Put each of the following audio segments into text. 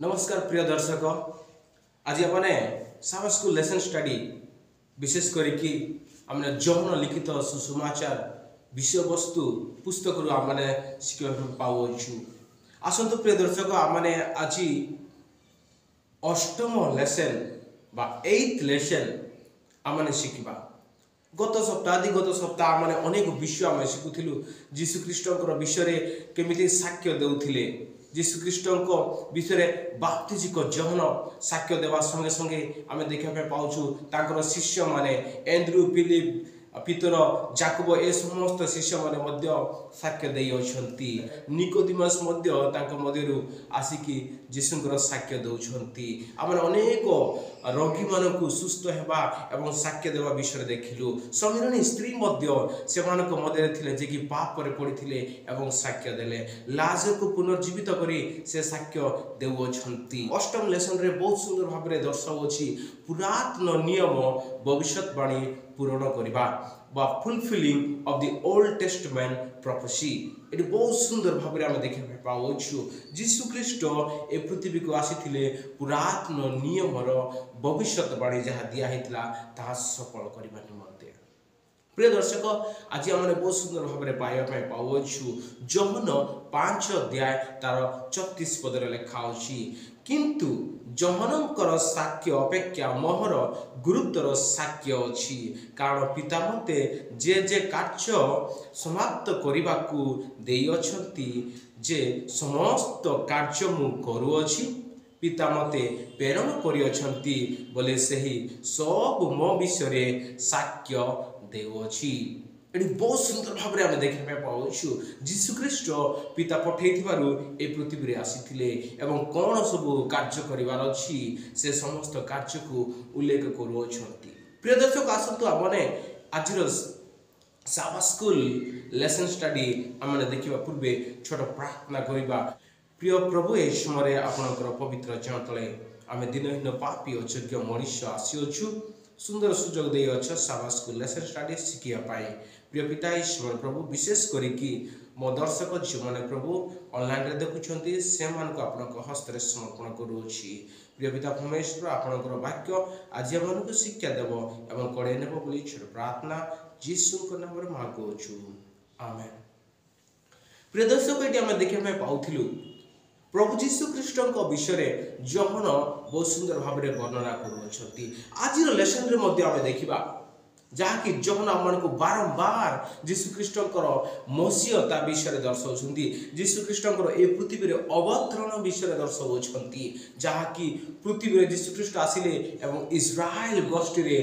नमस्कार प्रिय दर्शक आज अपने सावा स्कूल लेसन स्टडी विशेष करके हमने जौन लिखित सुसमाचार विषय वस्तु पुस्तक आमने शिखा पाऊँ आसतु प्रिय दर्शक आमने आज अष्टम लेसन बा 8th लेसन आमने शिखा गत सप्ताह आमने अनेक विषय आम शिखुलु जीशुख्रीष्ट विषय केमिति साक्ष्य देउथिले जीशुख्रीष्ट विषय बाप्तिजिक जहन साक्ष्य देवा संगे संगे आम देखा पाऊँ शिष्य माने एंड्रू फिलिप पितर जाकब ए समस्त शिष्य माने साक्ष्य देइछन्ति निकोदिमस मध्यरु आसिकी जीशुंकर साक्ष्य दउछन्ति आम अनेक रोगी मानकु सुस्थ हेबा एवं साक्ष्य देवा विषय देखिलु समीरणी स्त्री से मध्य थिले जे कि पाप रे पड़िथिले एवं साक्ष्य देले लाजर को पुनर्जीवित करी से साक्ष्य देउछन्ति अष्टम लेसन रे बहुत सुंदर भाव रे दर्शाउछि पुरातन नियम भविष्यवाणी पूरण करबा बा fulfilling of the old testament prophecy eighty बहुत सुंदर भाव रे हम देखि पाउछु जीशुख्रीष्ट ए पृथ्वी को आसीथिले पुरातन नियम रो भविष्यवाणी जहा दिया हेतला ताहा सफल करबा निमंते प्रिय दर्शक आज आम बहुत सुंदर भाव में पाइबा पाऊँ जौन 5 अध्याय तार 34 पदर लिखा किंतु जौनकर साक्ष्य अपेक्षा मोहर गुरुत्वर साक्ष्य अच्छी कारण पिता मते जे कार्य समाप्त करने को देइछन्ति जे समस्त कार्य मु करूअछि पिता मते प्रेरण करियछन्ति बोले सही सब मो विषय साक्ष्य देउछि एटी बहुत सुंदर भाव में आम देखा पाऊँ जीशुख्रीष्ट पिता पठे ए पृथ्वी रे आसीथिले एवं कौन सब कार्य करिवार अछि से समस्त कार्य को उल्लेख करूछन्ति प्रिय दर्शक आसतु आमने आज सावा स्कूल लेसन स्टडी आमने देखिबा पूर्वे छोट प्रार्थना करिबा प्रिय प्रभु ए समय आपनकर पवित्र चरण तले आमे दिनहीन पापी अयोग्य मनुष्य आसीअछु सुंदर सुजोग दे अच्छा सावा स्कूल लेसन स्टडी शिखिया पाए प्रिय पिता ईश्वर प्रभु विशेष करिकी मो दर्शक जो मैंने प्रभु ऑनलाइन रे देखुछन्ति से मान को आपनक हस्त रे समर्पण करूछि प्रिय पिता परमेश्वर आपनकर वाक्य आज हमन को शिक्षा देव एवं कड़े नेब बोली छोट प्रार्थना यीशु को नाम रे मांगुछु आमेन प्रिय दर्शक एटी हम देखा पाउथिलु प्रभु जीशुख्रीष्ट विषय जौन बहुत सुंदर भाव में वर्णना करुछन्ति आज लेसन रे मध्य आमे देखिबा जहाँकि जौन आम को बारंबार जीशुख्रीष्ट मसीहता विषय दर्शाउछन्ति जीशुख्रीष्ट ए पृथ्वी रे अवतरण विषय दर्शाउछन्ति जहाँकि पृथ्वी रे जीशुख्रीष्ट आसिले एवं इस्राएल गोष्ठी रे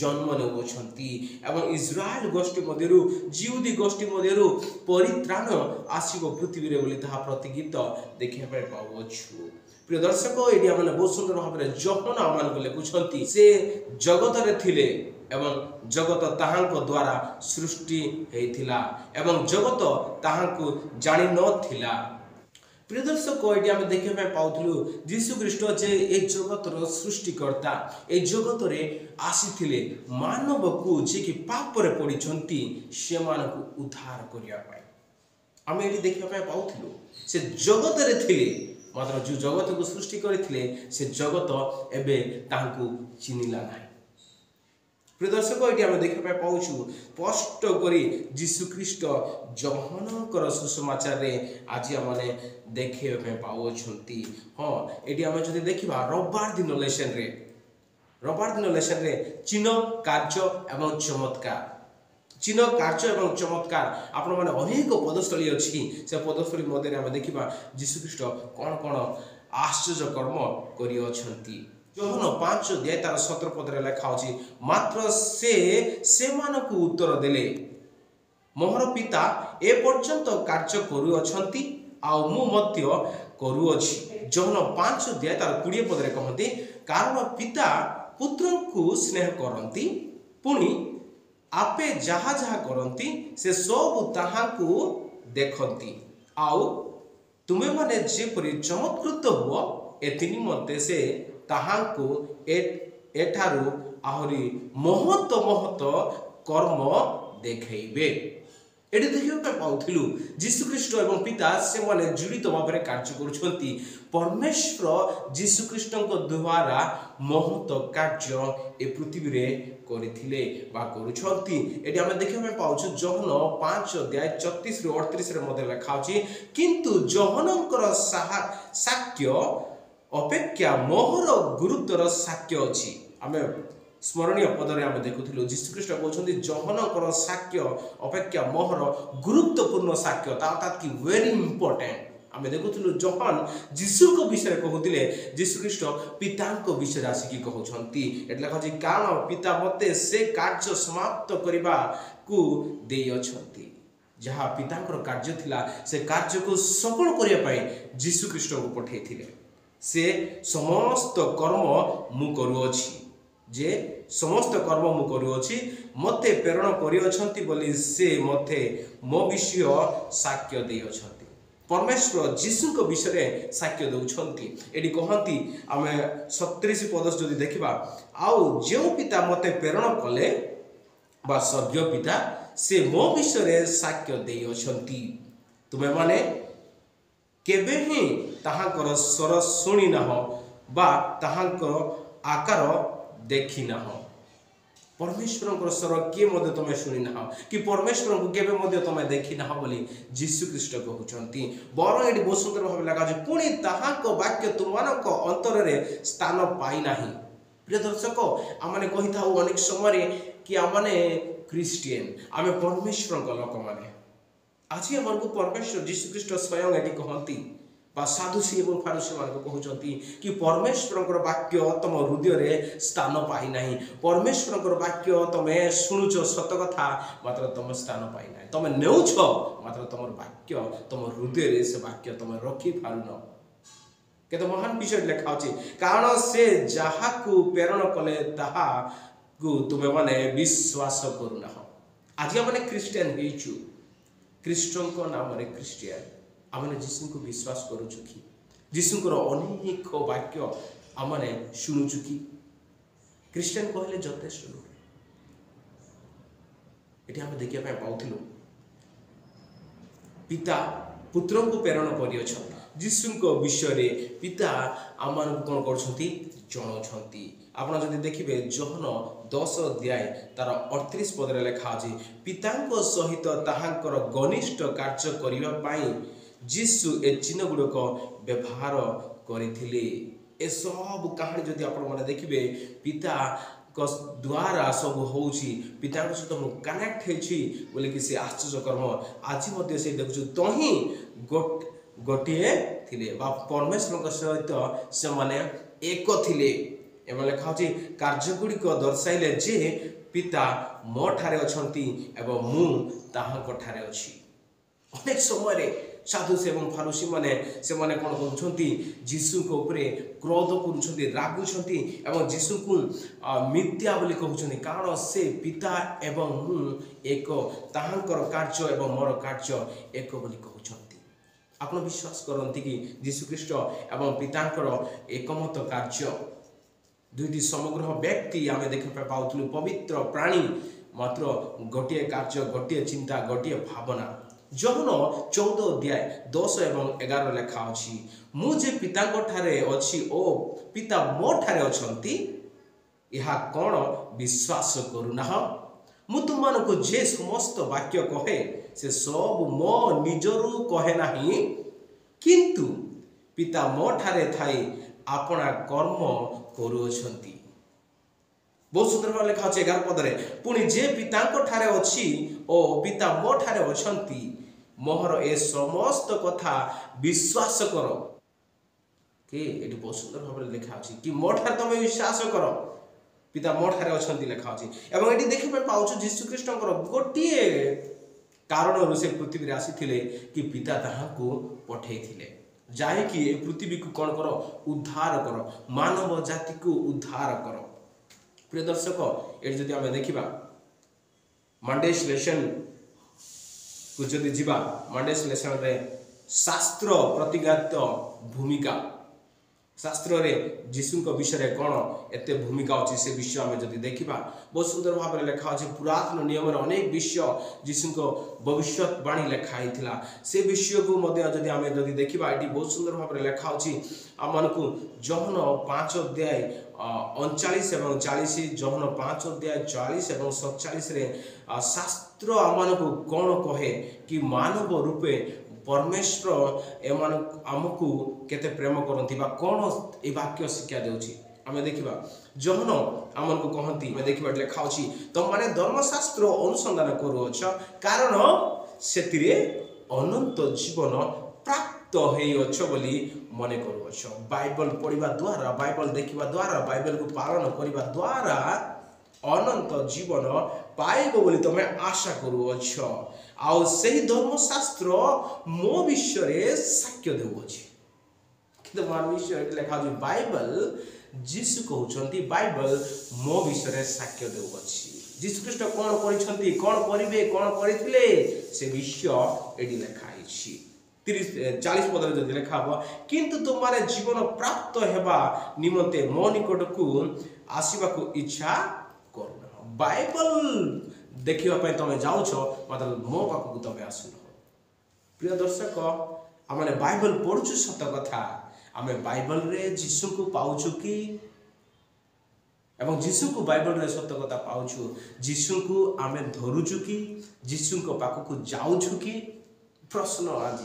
जन्म नेउछन्ति एवं इस्राएल गोष्ठी मध्यरु जिहुदी गोष्ठी मध्यरु परित्राण आसीबो पृथ्वी रे बोली ताहा प्रतिगित देखिबा पाइ पाउछु प्रिय दर्शक एटी आमने बहुत सुंदर भाव में जौन आम को लिखुछन्ति से जगत रे थिले एवं जगत ताहांको द्वारा सृष्टि हेइथिला एवं जगत ताहांको जानि नथिला प्रिय दर्शक एटी आमे देखिबा पाउथलु जीशुख्रीष्ट जे ए जगत रो सृष्टिकर्ता ए जगत रे आसीथिले मानव को जे कि पाप रे पडिछन्ति से मानको उद्धार करिया पाए आमे एटी देखिबा पाउथलु से जगत रे थिले मात्र जो जगत को सृष्टि करथिले से जगत एबे ताहांको चिनिला नाही प्रिय दर्शक ये आम देखा पाऊँ स्पष्ट करी जीशुख्रीष्ट जौनकर सुसमाचार रे आज आम देखा पाऊँ हाँ ये आम जो देखा रविवार दिन लेसन रे चिन्ह कार्य एवं चमत्कार चिन्ह कार्य एवं चमत्कार आपण मैंने अनेक पदस्थली अच्छी से पदस्थली मध्य आम देखा जीशुख्रीष्ट कौन कौन आश्चर्य कर्म करियछन्ति जौन 5 अध्याय तार 17 पदरे लिखा अछि मात्र से मानको उत्तर देले मोहर पिता ए पर्यंत कार्य करूछन्ति आ मु मध्य करूअछि जौन 5 अध्याय तार 20 पदरे कहନ୍ତି कारण पिता पुत्र को स्नेह करन्ति पुनी आपे जहा जहा करन्ति से सब ताहा को देखन्ति आउ तुमे माने जेपरि चमत्कृत हुआ एति निमंते से ताहांको एठारु आहरी महत महत कर्म देखैबे एटी देखा पाऊलु जीशुख्रीष्ट और पिता से माने जड़ित भाव में कार्य करुछंती परमेश्वर जीशुख्रीष्ट द्वारा महत कार्य ए पृथ्वी रे करथिले बा करुछंती। एटी हम देखा पाउछु जहन 5 अध्याय 34 ରୁ 38 रे मध्ये लिखा अछि किंतु जहनकर साक्ष्य अपेक्षा मोहर गुरुत्वर साक्ष्य अछि। आमे स्मरणीय पदरे आम देखुलु जीशुख्रीष्ट कहते जहनकर साक्ष्य अपेक्षा मोहर गुरुत्वपूर्ण साक्ष्य अर्थात कि वेरी इंपोर्टेंट आम देखुलु जहन जीशु को विषय कहते जीशुख्रीष्ट पिता विषय आसिक कहते एट कारण पिता मते से कार्य समाप्त करने को दे अछंती जहाँ पितांकर कार्य थिला से कार्य को सफल करने जीशुख्रीष्ट को पठेइथिले से समस्त कर्म मु करूअछि जे समस्त कर्म मु करूअछि मते प्रेरण करिअछंती बोली से मते मो विषय साक्ष्य दे अछंती। परमेश्वर जीशु को विषय साक्ष्य दउछंती एडी कहंती आमे 37 पद जदि देखिबा आउ जे पिता मते प्रेरण कले बा स्वर्गीय पिता से मो विषय साक्ष्य दे अछंती तुमे माने केबे ही ताहांकर स्वर सुनी ना हो बा ताहांकर आकार देखी ना हो परमेश्वर स्वर किए मध्य तमे शुणी ना हो कि परमेश्वर को केबे मध्य तमे देखी ना हो बोली जीशुख्रीष्ट कहउचंती बर एडी बहुत सुंदर भाव लगा जे पुनी ताहांको वाक्य तुमनक अंतर रे स्थान पाई नाही। प्रिय दर्शक आमने कहि थाउ अनेक समय कि आमने क्रिश्चियन आमे परमेश्वर को लोक माने आज हमर को परमेश्वर जीशुख्रीष्ट स्वयं एडी कहंती बा साधुसी एवं फारुसी मान कहते कि परमेश्वर वाक्य तुम हृदय रे स्थान पाई नहीं परमेश्वर वाक्य तुमे शुणुच सत कथा मात्र तुम स्थान पाई ना तुम नेउछ मात्र तुम वाक्य तुम हृदय रे से वाक्य तुम रखी पारुन केते महान विषय लिखा अछि कारण से जहा को प्रेरण कले ताहा को तुमे माने विश्वास करूना आज हमने क्रिश्चियन हेचु क्रिस्टन को नाम रे क्रिश्चियन आमने जीशु को विश्वास करूछु कि जीशुकर अनेक वाक्य आमने शुणुछु कि क्रिश्चियन कहले जथेष्ट लोक एटी हम देखिया पाए पाउथिलु पिता पुत्र को प्रेरण करियछ जीशु को विषय रे पिता आमान को कोन करछंती जणौछंती। आपण जदि देखिबे जहन 10 अध्याय तार 38 पद रे लिखा अछि पितांको सहित ताहांकर घनिष्ठ कार्य करिवा पाई जीशु ए चिन्ह गुड़क व्यवहार करथिले ए सब कहानी जदि आपण माने देखिबे पिता को द्वारा सब होउची पिता को सहित मु कनेक्ट हेछि बोले कि से आश्चर्य कर्म आज मध्ये से देखछु तही गोटिए थिले बा परमेश्वर को सहित से माने एक थिले एमे लिखा अछि कार्य गुडी को दर्शाइले जे पिता मो ठारे अछंती एवं मु ताहांको ठारे अछि। अनेक समय रे साधु एवं फारुसी माने से माने कोन करूछंती जीशु को ऊपर क्रोध करूछंती रागुछंती एवं जीशु को मिथ्या बोली कहउछंती कारण से पिता एवं मु एक ताहांकर कार्य एवं मोर कार्य एक बोली कहउछंती। आपण विश्वास करंती कि जीशुख्रीष्ट एवं पितांकर एकमत कार्य दुईटी समग्र व्यक्ति आमे देखा पाउथलु पवित्र प्राणी मात्र गोटे कार्य गोटे चिंता गोटे भावना जहन 14 अध्याय 10 एवं 11 लेखा अछि मुझे पिता को ठारे अछि ओ पिता मो ठारे अछंती यहा कोन विश्वास करूना मु तुमन को जे समस्त वाक्य कहे से सब मो निजरु कहे नाही किंतु पिता मो ठारे थाई आपना कर्म करूछंती। बहुत सुंदर भाव लिखा अछि 11 पद रे पुनी जे पिता को ठारे अछि ओ पिता मो ठारे अछंती मोहर ए समस्त कथा विश्वास करो कि एटी बहुत सुंदर भाव लिखा अछि कि मो ठारे तमे विश्वास करो पिता मो ठारे अछंती लिखा अछि एवं एटी देखि पाउछु जीशुख्रीष्टकर गोटिए कारण रु से पृथ्वी रे आसीथिले कि पिता ताहा को पठेइथिले जाय कि ए पृथ्वी को कोन करो उद्धार करो मानव जाति को उद्धार करो। प्रिय दर्शक एटी जदि हम देखिबा मंडेस लेसन को जदि जीवा मंडेस लेसन रे शास्त्र प्रतिगात भूमिका शास्त्र रे जीशु विषय कौन एत भूमिका अच्छी से विषय आम जब देखा बहुत सुंदर भाव में लिखा अच्छे पुरातन नियम अनेक विषय जीशु भविष्यवाणी लिखाई से विषय को जब आम जब देखा ये बहुत सुंदर भाव में लिखा अच्छी आम को जहन 5 अध्याय 39 और 40 जहन 5 अध्याय 40 और 47 शास्त्र आम को कौन कहे कि मानव रूपे परमेश्वर एमान आमको केते प्रेम करती कौन ये वाक्य शिक्षा देउछि आमे देखिबा जहन आमन को कहती आमे देखिबा लिखा अछि तुम माने धर्मशास्त्र अनुसंधान करूछ कारण सेतिरे अनंत जीवन प्राप्त हेइछ बोली मने करूछ बाइबल पढ़िबा द्वारा बाइबल देखिबा द्वारा बाइबल को पालन करिबा द्वारा अनंत जीवन पाइब बोली तुम आशा करूछ आउ सही धर्मशास्त्र मो विषय साक्ष्य देउछि किंतु मान विषय लिखा अछि बाइबल जीसु कहउछंती बाइबल मो विषय साक्ष्य देउछि जीसु ख्रीष्ट कोन करिसंती कोन करिवे कोन करिथिले से विषय एडी लिखा अछि 30-40 पद जदि लिखा हो किंतु तुमारे जीवन प्राप्त हेबा निमंते मो निकट को आसीबा को इच्छा करूना बाइबल देखा तुम जाऊछ मात्र मो पाखक तुम आसुन प्रिय दर्शक आम बाइबल पढ़ुचु सत कथा आम बाइबल रे जीशु को पाउछु कि एवं जीशु को बाइबल रे सत कथा पाउछु जीशु को आम धरुचु कि जीशु को पाखक जाऊछु कि प्रश्न आज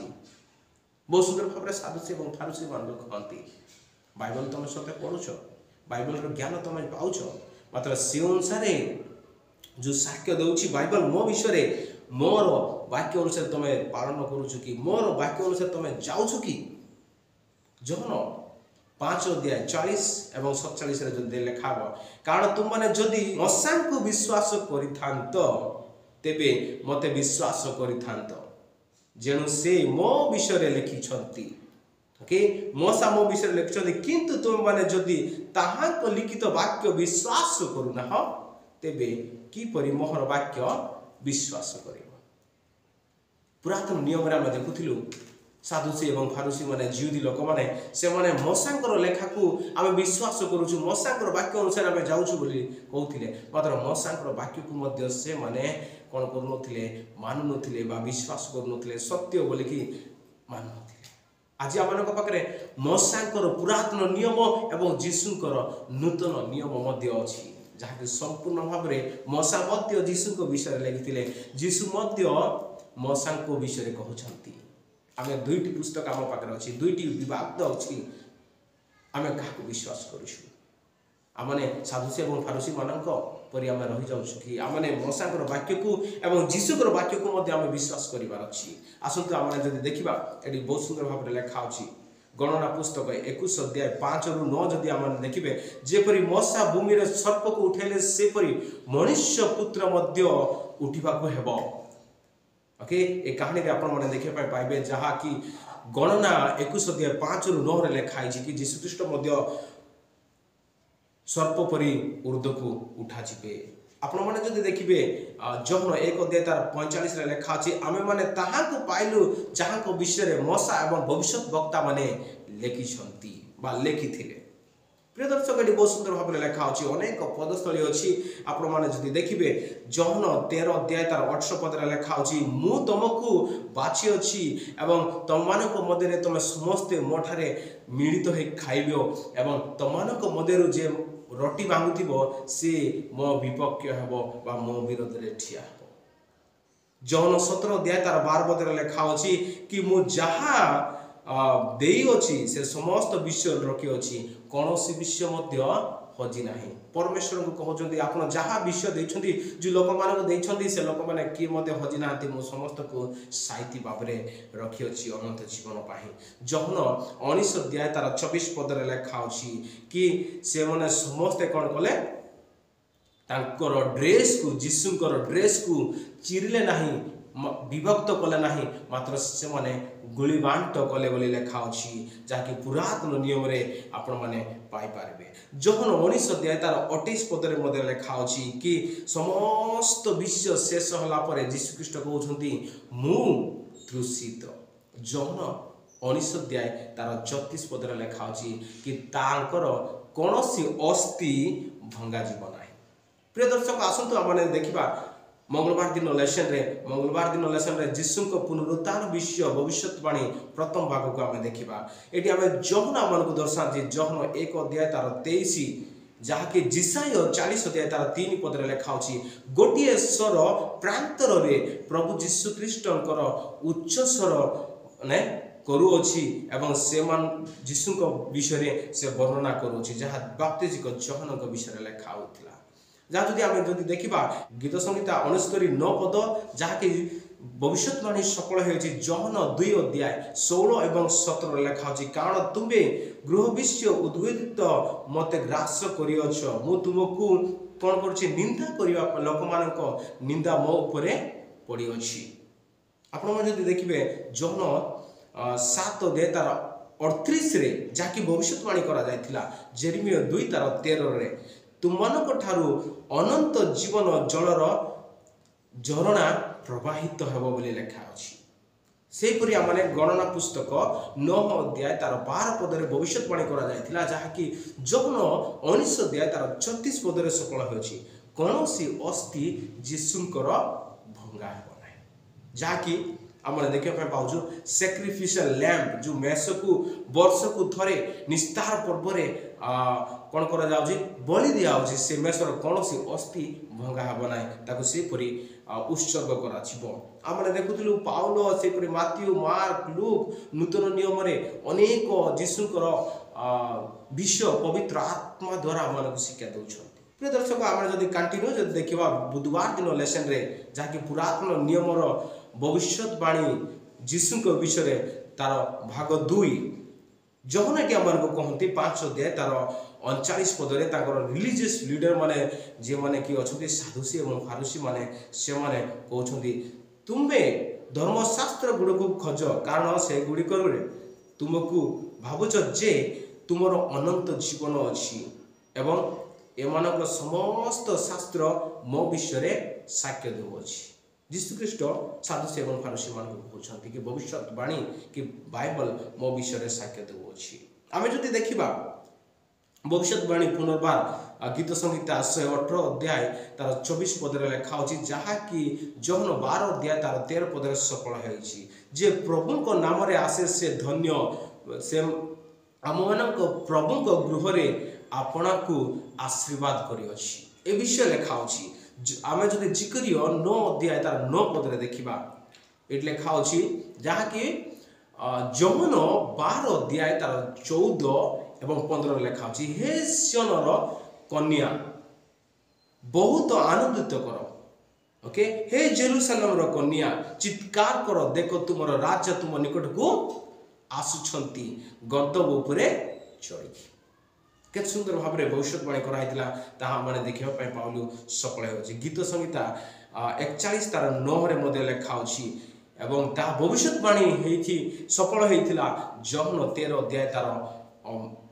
बहुत सुंदर भाव में साधुसी और फारुसी मान कहती बाइबल तुम सत्य पढ़ुछ बाइबल ज्ञान तुम पाउछ मात्र से अनुसार जो साक्ष्य देउछि बाइबल मो विषय मोर वाक्य अनुसार तुम पालन करूछ कि मोर वाक्य अनुसार तुम जाऊछ कि जहन 5 अध्याय 40 और 47 रे जदि लिखा हो कारण तुम माने जदि मसा को विश्वास करिथांत तेबे मते विश्वास करिथांत जेनु से मो विषय लिखिछंती ओके मसा मो विषय लिखिछंती किंतु तुम माने जदि ताहा को लिखित वाक्य विश्वास करूना हो तेबे किपरि मोहर वाक्य विश्वास कर पुरातन नियम रे हम देखुथिलु साधुसी और फारुसी माने जिउदी लोक माने से माने मसांकर लेखा को आम विश्वास करूछु मसांकर वाक्य अनुसार आम जाउछु बोली कहउथिले मात्र मसांकर वाक्य को मध्य से माने कोन करनथिले मानुनथिले बा विश्वास करनथिले सत्य बोली कि मानुनथिले आज आम पाखे मसांकर पुरातन नियम एवं जीशुंकर नूतन नियम मध्य अछि जहाँकि संपूर्ण भाव में मसा मध्य जीशु को विषय लिखिले जीशु मध्य मसा को विषय कहते आम दुईटी पुस्तक आम पाखे अच्छी दुईटी विवाद अच्छी आम क्या विश्वास करूँ आमने साधुसी और फारुसी मानक परि आम रही जाऊँ कि आमने मसांकर वाक्य को एवं जीशुकर वाक्य को आम विश्वास करार अच्छी आसतु आम जब देखा ये बहुत सुंदर भाव में लिखा अच्छी गणना पुस्तक 21 अध्याय 5 ରୁ 9 जदि आम देखिबे जेपरि मसा भूमि रे सर्प को उठेले सेपरि मनुष्य पुत्र मध्य उठिबाको हेबो ओके ए कहानी रे आपण माने देखे पाइबे जहा कि गणना 21 अध्याय 5 ରୁ 9 रे लिखा है कि यीशु ख्रीष्ट मध्य सर्प परि ऊर्ध्व को उठा जिबे आपण माने जदि देखिबे जहन 1 अध्याय तार 45 रे लिखा अछि आमे माने ताहा को पाइलु जहा को विषय रे मसा एवं भविष्यत वक्ता माने लिखिछंती बा लिखिथिले प्रिय दर्शक ये बहुत सुंदर भाव में लिखा अछि अनेक पदस्थली अछि आपण माने जदि देखिबे जहन 13 अध्याय तार 18 पद रे लिखा अछि मु तुमको बाछि अछि एवं तममानक मध्य रे तुम समस्त मोठारे मिलित हे खाइबो एवं तममानक मध्य जे रोटी मांगुथिबो से मो विपक्ष हेबो बा मो विरोध रे ठिया हेबो जहन 17 अध्याय तार 12 पद रे लिखा अछि कि मु जहा देई अछि से समस्त विषय रखी अछि कोनोसी विषय मध्य हजि नाही परमेश्वर को कहउछंती आपण जहा विषय देछंती जो लोक मानक देछंती से लोक माने की मध्य हजि नांती मु समस्त को साइती बाबरे रखी अछि अनंत जीवन पाहि जहन 19 अध्याय तार 24 पद रे लिखा अछि कि से माने समस्त कोन कले तांकर ड्रेस को जीशुंकर ड्रेस को चिरले नाही विभक्त कले नाही मात्र से माने गुलिबांट कले बोली लिखा अछि जाकि पुरातन नियम रे आपण माने पाई पारबे जहन 19 अध्याय तार 28 पद रे मध्य लिखा अछि कि समस्त विश्व शेष होला परे यीशु ख्रीष्ट कहउछंती मु तृषित जहन 19 ଅଧ୍ୟାୟ ତାର 34 ପଦରେ ଲେଖା ଅଛି କି ତାଙ୍କର କୌଣସି ଅସ୍ଥି ଭଙ୍ଗା ଯିବ ନାହିଁ। ପ୍ରିୟ ଦର୍ଶକ, ଆସନ୍ତୁ ଆମେ ଦେଖିବା ମଙ୍ଗଳବାର ଦିନ ଲେସନରେ ଯୀଶୁଙ୍କ ପୁନରୁତ୍ଥାନ ବିଷୟ ଭବିଷ୍ୟତବାଣୀ ପ୍ରଥମ ଭାଗକୁ ଆମେ ଦେଖିବା। ଏଠି ଆମେ ଯହନ ଆମକୁ ଦର୍ଶାନ୍ତି ଯହନ 1 ଅଧ୍ୟାୟ ତାର 23, ଯାହାକି ଜିସାୟ 40 ଅଧ୍ୟାୟ ତାର 3 ପଦରେ ଲେଖା ଅଛି, ଗୋଟିଏ ସ୍ୱର ପ୍ରାନ୍ତରରେ ପ୍ରଭୁ ଯୀଶୁ ଖ୍ରୀଷ୍ଟଙ୍କର ଉଚ୍ଚ ସ୍ୱର କରୁଅଛି ଏବଂ ସେମାନେ ଯୀଶୁଙ୍କ ବିଷୟରେ ସେ ବର୍ଣ୍ଣନା କରୁଅଛି, ଯାହା ବାପ୍ତିଜିକ ଯହନଙ୍କ ବିଷୟରେ ଲେଖା ହୋଇଥିଲା। ଯାହା ଯଦି ଦେଖିବା ଗୀତ ସଂହିତା 69 ପଦ, ଯାହାକି ଭବିଷ୍ୟତବାଣୀ ସଫଳ ହେଉଛି ଯହନ 2 ଅଧ୍ୟାୟ 16 ଏବଂ 17 ଲେଖା ଅଛି, କାରଣ ତୁମେ ଗୃହବିଶ୍ୟ ଉଦ୍ଭିଦ ମୋତେ ଗ୍ରାସ କରିଅଛ, ମୁଁ ତୁମକୁ କ'ଣ କରୁଛି, ନିନ୍ଦା କରିବା ଲୋକମାନଙ୍କ ନିନ୍ଦା ମୋ ଉପରେ ପଡ଼ିଅଛି। ଆପଣମାନେ ଯଦି ଦେଖିବେ ଯହନ 7 ଅଧ୍ୟାୟ ତାର 38ରେ, ଯାହାକି ଭବିଷ୍ୟତବାଣୀ କରାଯାଇଥିଲା ଜେରେମିୟ 2 ତାର 13ରେ, ତୁମମାନଙ୍କ ଠାରୁ ଅନନ୍ତ ଜୀବନ ଜଳର ଝରଣା ପ୍ରବାହିତ ହେବ ବୋଲି ଲେଖା ଅଛି। ସେହିପରି ଆମେ ଗଣନା ପୁସ୍ତକ 9 ଅଧ୍ୟାୟ ତାର 12 ପଦରେ ଭବିଷ୍ୟତବାଣୀ କରାଯାଇଥିଲା, ଯାହାକି ଯହନ 19 ଅଧ୍ୟାୟ ତାର 36 ପଦରେ ସଫଳ ହେଉଛି, କୌଣସି ଅସ୍ଥି ଯୀଶୁଙ୍କର ଭଙ୍ଗା ହେବ ନାହିଁ। ଯାହାକି ଆମେ ଦେଖିବା ପାଇଁ ପାଉଛୁ ସାକ୍ରିଫିସିଆଲ ଲ୍ୟାମ୍ପ, ଯେଉଁ ମେଷକୁ ବର୍ଷକୁ ଥରେ ନିସ୍ତାର ପର୍ବରେ କ'ଣ କରାଯାଉଛି, ବଳି ଦିଆଯାଉଛି, ସେ ମେଷର କୌଣସି ଅସ୍ଥି ଭଙ୍ଗା ହେବ ନାହିଁ, ତାକୁ ସେପରି ଉତ୍ସର୍ଗ କରାଯିବ। ଆମେ ଦେଖୁଥିଲୁ ପାଉଲ, ସେପରି ମାଥିଉ, ମାର୍କ, ଲୁକ୍ ନୂତନ ନିୟମରେ ଅନେକ ଯୀଶୁଙ୍କର ବିଷୟ ପବିତ୍ର ଆତ୍ମା ଦ୍ୱାରା ଆମମାନଙ୍କୁ ଶିକ୍ଷା ଦେଉଛନ୍ତି। ପ୍ରିୟ ଦର୍ଶକ, ଆମେ ଯଦି କଣ୍ଟିନ୍ୟୁ ଦେଖିବା ବୁଧବାର ଦିନ ଲେସନରେ, ଯାହାକି ପୁରାତନ ନିୟମର ଭବିଷ୍ୟତବାଣୀ ଯୀଶୁଙ୍କ ବିଷୟରେ ତାର ଭାଗ 2, ଯହନଟି ଆମକୁ କହନ୍ତି 5 ଅଧ୍ୟାୟ ତାର 39 ପଦରେ ତାଙ୍କର ରିଲିଜିୟସ୍ ଲିଡର ମାନେ ଯେଉଁମାନେ କି ଅଛନ୍ତି ସାଧୁସୀ ଏବଂ ଫାରୁସୀ ମାନେ, ସେମାନେ କହୁଛନ୍ତି ତୁମେ ଧର୍ମଶାସ୍ତ୍ର ଗୁଡ଼ିକୁ ଖୋଜ, କାରଣ ସେଗୁଡ଼ିକରେ ତୁମକୁ ଭାବୁଛ ଯେ ତୁମର ଅନନ୍ତ ଜୀବନ ଅଛି ଏବଂ ଏମାନଙ୍କ ସମସ୍ତ ଶାସ୍ତ୍ର ମୋ ବିଷୟରେ ସାକ୍ଷ୍ୟ ଦେଉଅଛି। ଯୀଶୁଖ୍ରୀଷ୍ଟ ସାଧୁସୀ ଏବଂ ଫାରୁସୀ ମାନଙ୍କୁ କହୁଛନ୍ତି କି ଭବିଷ୍ୟତବାଣୀ କି ବାଇବଲ ମୋ ବିଷୟରେ ସାକ୍ଷ୍ୟ ଦେଉଅଛି। ଆମେ ଯଦି ଦେଖିବା ଭବିଷ୍ୟତବାଣୀ ପୁନର୍ବାର ଗୀତ ସଂହିତା 118 ଅଧ୍ୟାୟ ତାର 24 ପଦରେ ଲେଖା ଅଛି, ଯାହାକି ଯହନ 12 ଅଧ୍ୟାୟ ତାର 13 ପଦରେ ସଫଳ ହେଉଛି, ଯେ ପ୍ରଭୁଙ୍କ ନାମରେ ଆସେ ସେ ଧନ୍ୟ, ସେ ଆମମାନଙ୍କ ପ୍ରଭୁଙ୍କ ଗୃହରେ ଆପଣଙ୍କୁ ଆଶୀର୍ବାଦ କରିଅଛି। ଏ ବିଷୟ ଲେଖା ଅଛି। ଆମେ ଯଦି ଜିକରିୟ 9 ଅଧ୍ୟାୟ ତାର 9 ପଦରେ ଦେଖିବା, ଏଠି ଲେଖା ଅଛି, ଯାହାକି ଯହନ 12 ଅଧ୍ୟାୟ ତାର 14 ଏବଂ 15 ଲେଖା ଅଛି, ହେ ସିୟନର କନ୍ୟା ବହୁତ ଆନନ୍ଦିତ କର, ଓକେ, ହେ ଜେରୁସାଲେମର କନ୍ୟା ଚିତ୍କାର କର, ଦେଖ ତୁମର ରାଜା ତୁମ ନିକଟକୁ ଆସୁଛନ୍ତି ଗର୍ଦ୍ଦବ ଉପରେ ଚଢ଼ିକି। କେତେ ସୁନ୍ଦର ଭାବରେ ଭବିଷ୍ୟତବାଣୀ କରାଯାଇଥିଲା ତାହା ଆମେ ଦେଖିବା ପାଇଁ ପାଉଲୁ ସଫଳ ହେଉଛି। ଗୀତ ସଂହିତା 41 ତାର 9ରେ ମଧ୍ୟ ଲେଖା ଅଛି ଏବଂ ତାହା ଭବିଷ୍ୟତବାଣୀ ହେଇଛି ସଫଳ ହେଇଥିଲା ଯହନ 13 ଅଧ୍ୟାୟ ତାର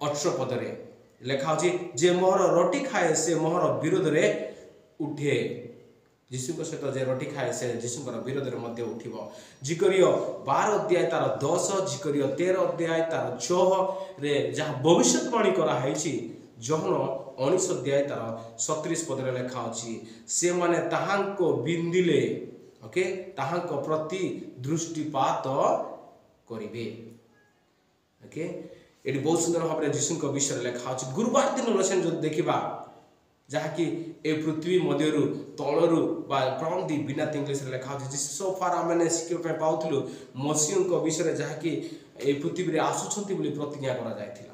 18 ପଦରେ ଲେଖା ଅଛି, ଯେ ମୋହର ରୋଟି ଖାଏ ସେ ମୋହର ବିରୋଧରେ ଉଠେ। ଯୀଶୁଙ୍କ ସହିତ ଯେ ରୋଟି ଖାଏ ସେ ଯୀଶୁଙ୍କର ବିରୋଧରେ ମଧ୍ୟ ଉଠିବ। ଜିକରିୟ 12 ଅଧ୍ୟାୟ ତାର 10, ଜିକରିୟ 13 ଅଧ୍ୟାୟ ତାର 6ରେ ଯାହା ଭବିଷ୍ୟତବାଣୀ କରାହେଇଛି ଯହନ 19 ଅଧ୍ୟାୟ ତାର 37 ପଦରେ ଲେଖା ଅଛି, ସେମାନେ ତାହାଙ୍କ ବିନ୍ଦିଲେ, ଓକେ, ତାହାଙ୍କ ପ୍ରତି ଦୃଷ୍ଟିପାତ କରିବେ। ଓକେ, ଏଠି ବହୁତ ସୁନ୍ଦର ଭାବରେ ଯୀଶୁଙ୍କ ବିଷୟରେ ଲେଖା ଅଛି। ଗୁରୁବାର ଦିନ ଲେସନ ଯଦି ଦେଖିବା, ଯାହାକି ଏ ପୃଥିବୀ ମଧ୍ୟରୁ ତଳରୁ ବା ଫ୍ରମ୍ ଦି ବିନାଥ ଇଂଲିଶରେ ଲେଖା ଅଛି, ସୋଫାର ଆମେ ଶିଖିବା ପାଇଁ ପାଉଥିଲୁ ମସିହଙ୍କ ବିଷୟରେ, ଯାହାକି ଏ ପୃଥିବୀରେ ଆସୁଛନ୍ତି ବୋଲି ପ୍ରତିଜ୍ଞା କରାଯାଇଥିଲା।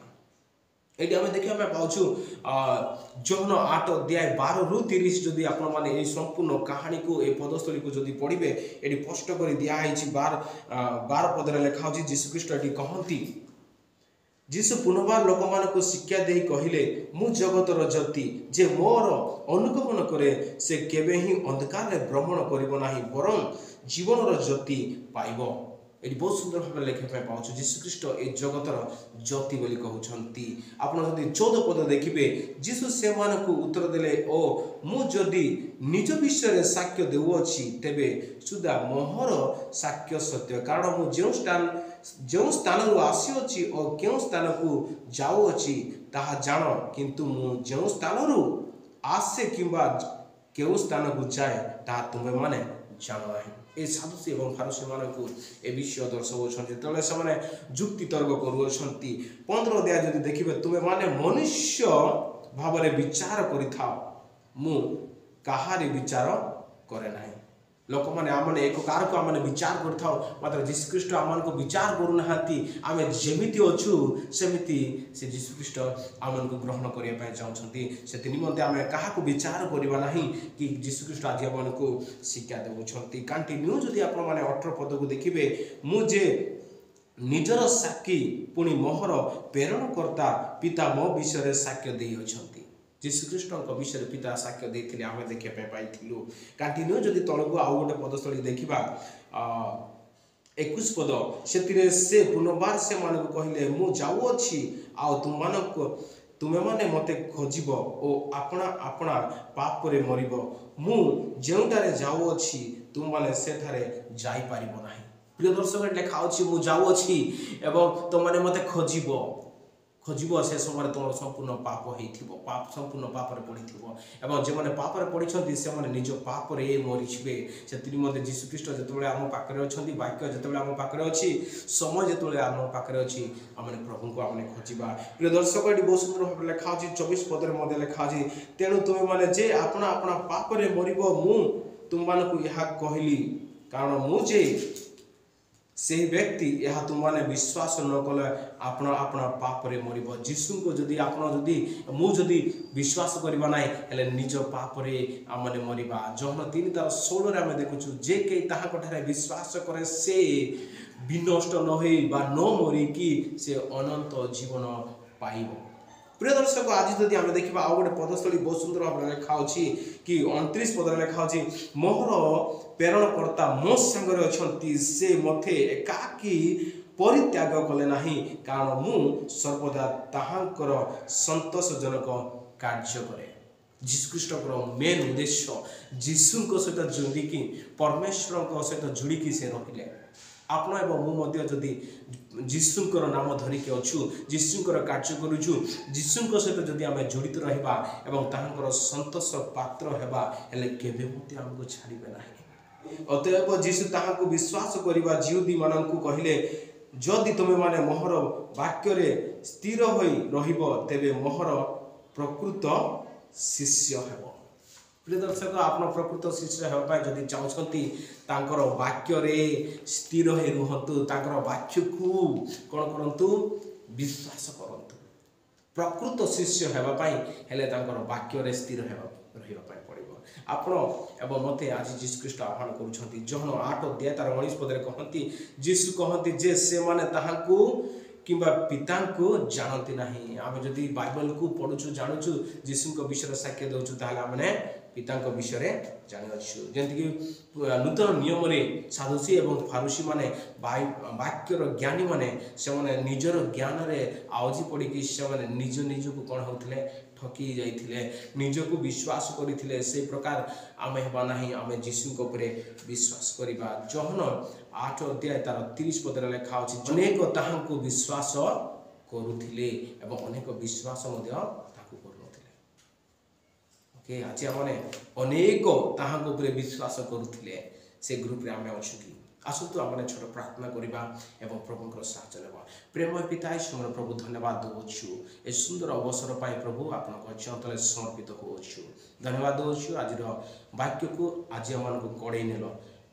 ଏଠି ଆମେ ଦେଖିବା ପାଇଁ ପାଉଛୁ ଯହନ 8 ଅଧ୍ୟାୟ 12ରୁ 30, ଯଦି ଆପଣମାନେ ଏହି ସମ୍ପୂର୍ଣ୍ଣ କାହାଣୀକୁ ଏ ପଦସ୍ଥଳୀକୁ ଯଦି ପଢ଼ିବେ, ଏଠି ସ୍ପଷ୍ଟ କରି ଦିଆହେଇଛି 12 ପଦରେ ଲେଖା ହେଉଛି, ଯୀଶୁଖ୍ରୀଷ୍ଟ ଏଠି କହନ୍ତି, ଯୀଶୁ ପୁନର୍ବାର ଲୋକମାନଙ୍କୁ ଶିକ୍ଷା ଦେଇ କହିଲେ, ମୁଁ ଜଗତର ଜ୍ୟୋତି, ଯେ ମୋର ଅନୁଗମନ କରେ ସେ କେବେ ହିଁ ଅନ୍ଧକାରରେ ଭ୍ରମଣ କରିବ ନାହିଁ, ବରଂ ଜୀବନର ଜ୍ୟୋତି ପାଇବ। ଏଠି ବହୁତ ସୁନ୍ଦର ଭାବରେ ଲେଖିବା ପାଇଁ ପାଉଛୁ, ଯୀଶୁଖ୍ରୀଷ୍ଟ ଏ ଜଗତର ଜ୍ୟୋତି ବୋଲି କହୁଛନ୍ତି। ଆପଣ ଯଦି 14 ପଦ ଦେଖିବେ, ଯୀଶୁ ସେମାନଙ୍କୁ ଉତ୍ତର ଦେଲେ, ଓ ମୁଁ ଯଦି ନିଜ ବିଷୟରେ ସାକ୍ଷ୍ୟ ଦେଉଅଛି ତେବେ ସୁଦ୍ଧା ମୋହର ସାକ୍ଷ୍ୟ ସତ୍ୟ, କାରଣ ମୁଁ ଯେଉଁ जो स्थान आसी और क्यों स्थान को जाऊँगी ताहा जान किंतु मु जो स्थान आसे किंबा क्यों स्थान को जाए ताहा तुम्हें माने जान ना। ए साधुसी एवं फारसी मानक ए विषय दर्शाऊँ जो से जुक्ति तर्क करुँच 15 अध्याय जब देखिए तुम्हें माने मनुष्य भाव में विचार करिथाओ कहारी विचार करे ना। लोक मैंने आमने एक कार को आमने विचार करथाओ मात्र जीशुख्रीष्ट आम को विचार करूना आम जमीती अच्छु सेमिति से जीशुख्रीष्ट आम को ग्रहण करने चाहते से निमंते आम क्या विचार करवा ना कि जीशुख्रीष्ट आज आम को शिक्षा देउछंती। कंटिन्यू जदि आप 18 पद को देखिए मुझे निजर साक्षी पुणी मोहर प्रेरणकर्ता पिता मो विषय साक्ष्य देइछंती। जीशुख्रीष्ट विषय पिता साक्ष्य देते आम देखा पाई। कंटिन्यू जदि तलू आउ गोटे पदस्थली देखा 21 पद से पुनर्बार से मानक कहले मु जाऊँगी आउ तुम मैंने मत खोज और आपणा आपणा पाप रे मरिब मु जोटारे जाऊँगी तुम मैंने से जापर ना। प्रिय दर्शक लिखा अच्छी मु जाऊँगी एवं तुम मैंने मत खोज से समय तुम संपूर्ण पाप हो पाप संपूर्ण पापर पड़ी जो मैंने पापर पड़ी से निज पापरे मरीचे से निमंते जीशुख्रीष्ट जो आम पाखे अच्छा वाक्य जो आम पाखे अच्छी समय जो आम पाखे अच्छी आम प्रभु को आम खोजा। प्रिय दर्शक ये बहुत सुंदर भाव लिखा 24 पदे लिखा तेणु तुम्हें मैंने जे आपना आपना पापरे मर मु तुम मानक यह कहली कारण मुझे से व्यक्ति यह तुम मैंने विश्वास न कले आपना आपना पापरे मर जीशु को जदि मुझे विश्वास करवा ना हेले निज पापरे आम मरवा। जहन 3:16 आम देखुचु जे कई ताहाकठारे विश्वास करे से विनष्ट न होई बा न मरिकी से अनंत जीवन पाइब। प्रिय दर्शक आज जदि आम देखा आउ गोटे पदस्थली बहुत सुंदर भाव लिखा कि 29 पद लिखा मोहर प्रेरणकर्ता मो सांगरे अच्छी से मते एकाकी परित्याग कले ना कारण मु सर्वदा ताहांकर संतोषजनक कार्य करे। जीशुख्रीष्ट मेन उद्देश्य जीशु सहित जोड़िकी परमेश्वर सहित जोड़िकी से रहिले आपण एवं मुझे जीशुकर नाम धरिकी अच्छु जीशुकर कार्य करुचु जीशु सहित जदि आम जड़ित रहा और संतोष पात्र हेबा हेले केबे मते हमको छाड़िबे नाही। अतएव जीशु ताहाको विश्वास करिबा जिहुदी माननकु कहिले जदि तुमे माने मोहर वाक्य रे स्थिर होई रहिबो तेबे मोहर प्रकृत शिष्य हेबो। प्रिय दर्शक आप प्रकृत शिष्य होगा जदि चाहते तांकर वाक्य रे स्थिर हो रुहतु तांकर वाक्य को कौन करंतु विश्वास करंतु। प्रकृत शिष्य होगापाई हेले तांकर वाक्य रे स्थिर रहिबा पड़िबो। आपण एवं मते आज जीशुख्रीष्ट आह्वान करुछंती जहन 8 अध्याय तार 19 पदरे कहंती जीशु कहंती जे से माने ताहाकू किंबा पिता को जानती नहीं। आम जदि बाइबल को पढ़ुचु जानूचु जीशु विषय साक्ष्य दौचु ताहले आमने पिता विषय जानुचु जमीक नूतन नियम साधुसी एवं फारूसी माने वाक्यर ज्ञानी माने से निजर ज्ञान रे आवजी पड़ी से निज निजक कौन होते ठकी जाइए निजक विश्वास करते से प्रकार आम हेबा ना आम जीशु विश्वास करवा। जहन 8 अध्याय तार 30 पदरे लिखा अच्छी अनेक ताहांको विश्वास करुथिले एवं अनेक विश्वास ओके आज आम अनेक ताहांको विश्वास करुथिले से ग्रुप रे आम अच्छु कि आसतु आम छोट प्रार्थना करवा एवं प्रभु साहाय्य लेवा। प्रेमय पिता सुमर प्रभु धन्यवाद दौचु ए सुंदर अवसर पाई प्रभु आपन चतले समर्पित होचु धन्यवाद दौचु आज वाक्य को आज आम कड़े नेल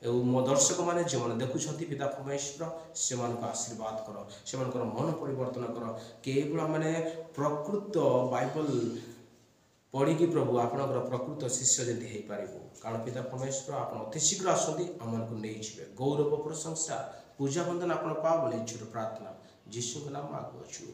एवं मो दर्शक मैंने जो मैंने देखुं पिता परमेश्वर से आशीर्वाद कर से मन परिवर्तन कर केवल मैंने प्रकृत बाइबल पढ़ी प्रभु आपणकर प्रकृत शिष्य जदि हो पार कारण पिता परमेश्वर आप अति शीघ्र आसती आम को नहीं जाए गौरव प्रशंसा पूजा बंदन आप पाओ बोले छोट प्रार्थना जीशु के नाम मांगुअछु।